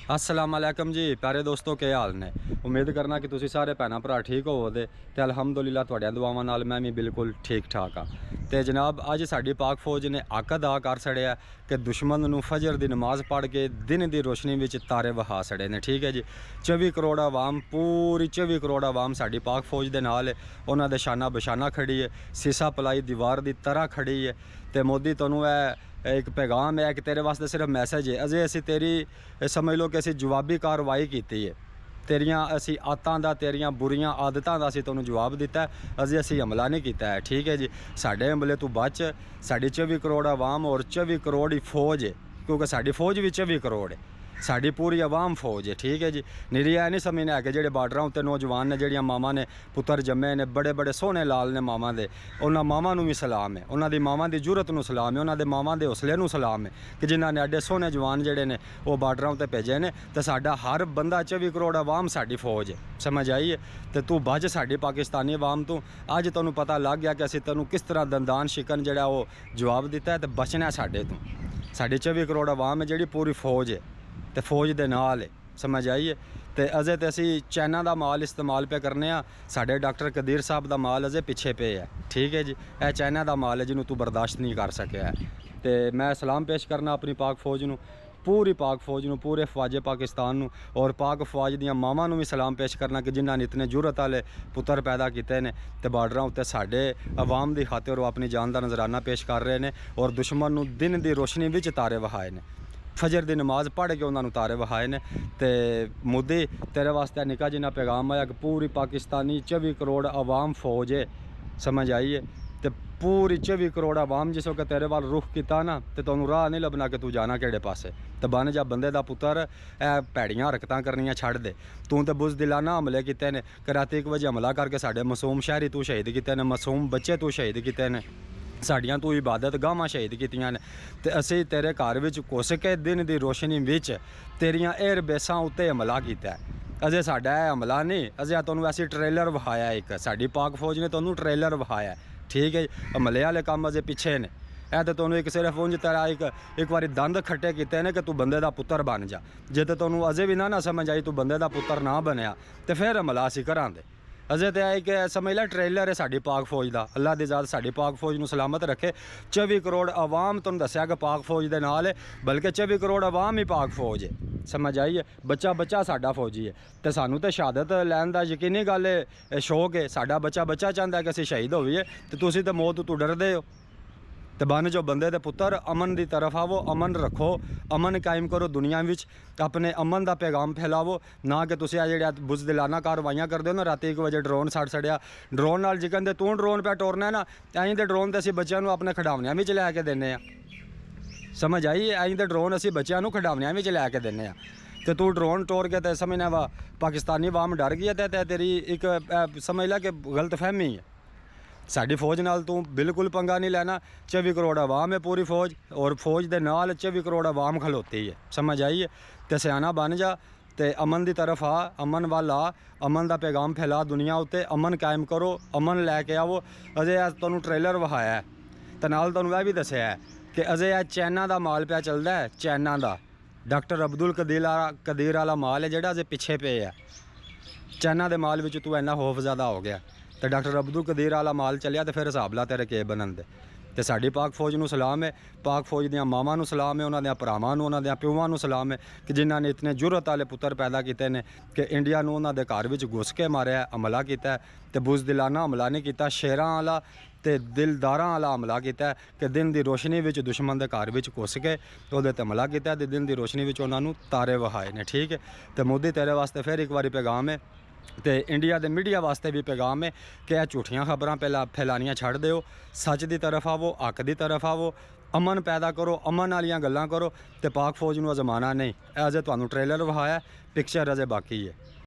अस्सलाम वालेकुम जी प्यारे दोस्तों, क्या हाल ने। उम्मीद करना कि तुसी सारे भैन भरा ठीक होवोगे ते अलहमदुलिल्लाह तुहाडियां दुआवां नाल मैं भी बिल्कुल ठीक ठाक हाँ। तो जनाब अज साडी पाक फौज ने हक अदा कर छड़िया कि दुश्मन नूं फजर की नमाज पढ़ के दिन की रोशनी में तारे वहा छड़े ने। ठीक है जी, 24 करोड़ आवाम, पूरी 24 करोड़ आवाम साडी पाक फौज के नाल है। उन्हां दे शाना बशाना खड़ी है, सीसा पलाई दीवार की तरह खड़ी है। तो मोदी तुहानूं एक पैगाम है कि तेरे वास्ते सिर्फ मैसेज है, अजे असी तेरी समझ लो कि असी जवाबी कार्रवाई की है। तेरियां असी आदतां दा, तेरियां बुरियां आदतां दा असी तुहानूं जवाब दिता है, अजे असी हमला नहीं किया है। ठीक है जी, साडे हमले तू बच। साडी 24 करोड़ आवाम और 24 करोड़ ही फौज है, क्योंकि साडी फौज भी 24 करोड़ है, साड़ी पूरी आवाम फौज है। ठीक है जी, निरी ऐ नहीं समझना है कि जेडे बार्डर उत्ते नौजवान ने, जड़ियाँ मावां ने पुत्र जम्मे ने, बड़े बड़े सोहने लाल ने मावां दे, उन्हां मावां नूं भी सलाम है, उन्हां दी मावां दी जुरत नूं सलाम है, उन्हां दे मावां दे हौसले नूं सलाम है कि जिन्हां ने एडे सोहने जवान जड़े ने वो बार्डर उत्ते भेजे ने। तो साडा हर बंदा 24 करोड़ आवाम साडी फौज है, समझ आई है। तो तू बच साडी पाकिस्तानी आवाम तू। अज तुहानूं पता लग गया कि असीं तैनूं किस तरह दंदान शिकन जड़ा वो जवाब दिता है। तो बचना है साडे तू। साडी 24 करोड़ आवाम है, जिहड़ी पूरी फौज है तो फौज दे नाल है, समझ आई है। तो अजे तो असी चाइना का माल इस्तेमाल पे करने आ, साडे डॉक्टर कदीर साहब का माल अजे पिछे पे है। ठीक है जी, यह चाइना का माल है जिन्हों तू बर्दाश्त नहीं कर सकिया है। तो मैं सलाम पेश करना अपनी पाक फौज नूं, पूरी पाक फौज नूं, पूरे फौजे पाकिस्तान नूं, और पाक फौज दियां मावां नूं भी सलाम पेश करना कि जिन्हां ने इतने जुरत वाले पुत्र पैदा किए हैं तो बार्डर उत्ते साडे आवाम की खातिर वो अपनी जान का नजराना पेश कर रहे हैं और दुश्मन नूं दिन की रोशनी विच तारे वहाए ने, फजर की नमाज पढ़ के उन्होंने तारे वहाए ने। तो मोदी तेरे वास्ते निका जिन्ना पैगाम आया कि पूरी पाकिस्तानी 24 करोड़ आवाम फौज है, समझ आई है। तो पूरी 24 करोड़ आवाम जिस वक्त तेरे वाल रुख किया ना, तो तुहानूं राह नहीं लभना कि तू जाना किहड़े पासे। तो बन जा बंदे दा पुत्तर, ए भैड़ियां हरकतां करनियां छड्ड दे। तू तो बुज़दिलाना हमले किए ने, राती 1 बजे हमला करके साडे मासूम शहरी तू शहीद किए ने, मासूम बच्चे तू शहीद किए ने, साड़ियाँ तू इबादत गावां शहीद कीतियां ने। ते असी तेरे घर विच घुस के दिन की रोशनी विच तेरियां एयर बेसां उत्ते हमला किया है। अजे साडा हमला नहीं, अजे तुहानूं ऐसी ट्रेलर विखाया, एक साडी पाक फौज ने तुहानूं ट्रेलर विखाया। ठीक है, हमले वाले काम अजे पिछे ने। ऐ तो तुहानूं एक सिर्फ उंज तेरा एक बारी दंद खट्टे किए ने कि तू बंदे दा पुत्तर बन जा। जे तो तुहानूं अजे भी ना समझ आई, तू बंदे दा पुत्तर ना बनया तो फिर हमला असी करांदे। अजे तो एक समझ लै ट्रेलर है साडी पाक फौज का। अल्लाह दी ज़ात साडी पाक फौज नूं सलामत रखे। 24 करोड़ आवाम तुहानूं दस्सिया कि पाक फौज दे नाल है, बल्कि 24 करोड़ आवाम ही पाक फौज है, समझ आई है। बच्चा बच्चा साडा फौजी है। तो सानूं तो शहादत लैन दा यकीनी गल है, शौक है। साडा बच्चा बच्चा चाहता है कि असीं शहीद होईए, तो तुसीं तो मौत तू डरदे हो। तो बन जो बंदे दे पुत्तर, अमन की तरफ आवो, अमन रखो, अमन कायम करो दुनिया में, अपने अमन का पैगाम फैलावो। ना कि तुसीं आ बुज़दिलाना कार्रवाइयां करदे हो ना। राती 1 बजे ड्रोन सड़ सड़िया, ड्रोन नाल जिकन दे तू ड्रोन पे टोरना है ना, अं दे ड्रोन तो असीं बच्चों को अपने खिडावनियां में लैके देने आ, समझ आई। अं दे ड्रोन असीं बच्चों को खिडावनियां में लैके देने आ। तो तू ड्रोन टोर के तो समझना वा पाकिस्तानी आवाम डर गई है। तो तेरी एक समझ लै कि गलतफहमी है। साडी फौज नाल तू बिल्कुल पंगा नहीं लेना। 24 करोड़ आवाम है पूरी फौज, और फौज दे नाल 24 करोड़ आवाम खलोती है, समझ आई है। तो सियाना बन जा, तो अमन की तरफ आ, अमन वाल आ, अमन का पैगाम फैला दुनिया उत्ते, अमन कायम करो, अमन लैके आवो। अजे तुहानूं ट्रेलर वहाया है, तो नाल तुहानूं यह भी दस्सिया है कि अजे चाइना का माल पिया चलदा है, चाइना का डॉक्टर अब्दुल कदीर वाला माल है जिहड़ा अजे पिछे पे है। चाइना के माल विच तू इन्ना खौफज़दा हो गया, तो डॉक्टर अब्दुल कदीर वाला माल चलिया, तो फिर हिसाब ला तेरे के बनन दे। तो साडी पाक फौज नूं सलाम है, पाक फौज दियां मावां नूं सलाम है, उन्हां दियां भरावां नूं, उन्हां दियां प्योवां नूं सलाम है कि जिन्हां ने इतने जुरत वाले पुत्तर पैदा किए हैं कि इंडिया नूं उन्हां दे घर विच घुस के मारिया, हमला किया। तो बुज़दिलाना हमला नहीं किया, शेरां वाला ते दिलदारां वाला हमला किया कि दिन की रोशनी विच दुश्मन के घर विच घुस के उहदे ते हमला किया, ते दिन की रोशनी विच उन्हां नूं तारे वहाए ने। ठीक है, तो मोदी तेरे वास्ते फिर एक बारी पैगाम है, तो इंडिया के मीडिया वास्ते भी पैगाम है कि यह झूठियां खबरां पहला फैलानियां छड्ड दिओ, सच की तरफ आवो, हक की तरफ आवो, अमन पैदा करो, अमन वालियां गल्लां करो। तो पाक फौज नूं अजमाना नहीं, अजे तुहानूं ट्रेलर विखाया, पिक्चर अजे बाकी है।